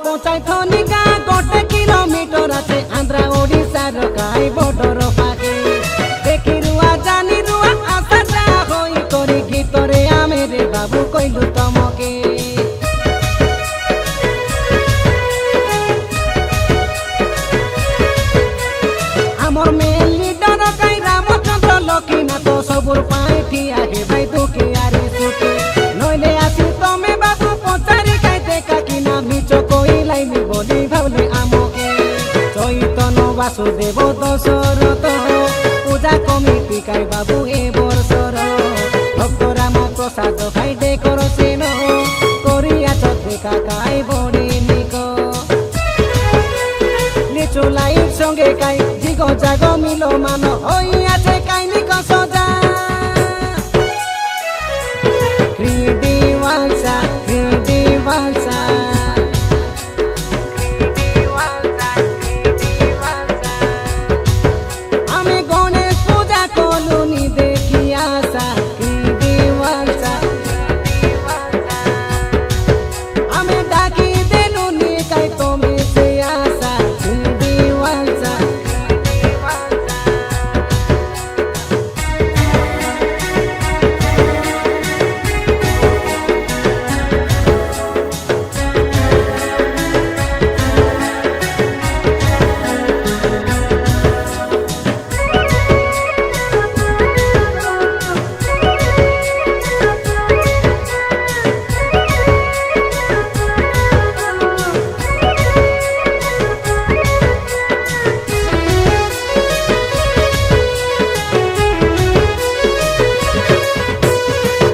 पंचायत निका गोटे किलोमीटर आछे आंध्रा ओडिशार काई बॉर्डर पाके देखी रुआ जानी रुआ आशा होई करी गीतरे आमे रे बाबू कइलु तमके आमर मेन लीडर काई रामचंद्र लक्ष्मीनाथ सबुर पाई ठिया हे भाई दुखी आरे सुखी नइले आसी तमे बाबू पचारी काई देखा किना मिचो कोई लाइनी बोली भावले आमके चैतन वासुदेव दशरथ पूजा कमिटी काई बाबू ए बर्षर भक्त राम प्रसाद भाई डेकर सेन करिया देखा काई बड़ी निक लिचु लाइट संगे काई जिगो जागो मिलो मान होई आछे काई निक सजा क्रीडी वालसा आमे गणेश पूजा कलुनी देखी आशा क्रीडी वालसा आमे डाकी देलुनी काई तमे से आशा क्रीडी वालसा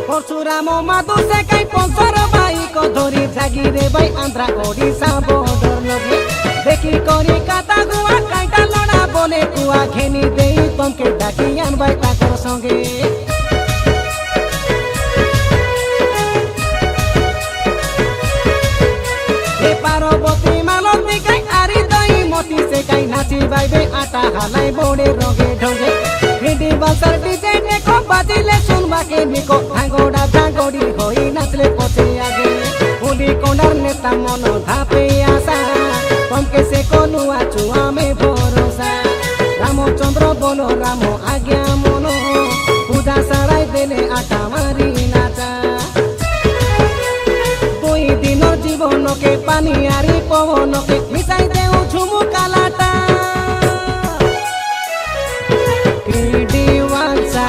परशुराम माधु से कई पंचर बाई को धरी जागी रे भाई आंध्रा ओडिशा बॉर्डर लगे देखी करी काता गुआ काइटा लड़ा बोले कुआ घेनी देई तमके डाकी आन भाई ताकर संगे ए पार्वती मालती काई आरी दई मोती से काई नाची बाइबे आटा हालाई बोड़े रंगे ढंगे हिंदी बसर डीजे देखो बाजिले सुनबा के निको भांगोड़ा भांगोड़ी होई नाचले पछे आगे पुली कोंडार नेता मन धापे आशा तमके से कोनुआ चुआ में भरोसा रामचंद्र बोलो राम आज्ञा मनो पूजा सराय देले आटा मारी नाचा दुई दिन जीवन के पानी आरी पवन के मिसाई देउ झुमु कालाटा क्रीडी वालसा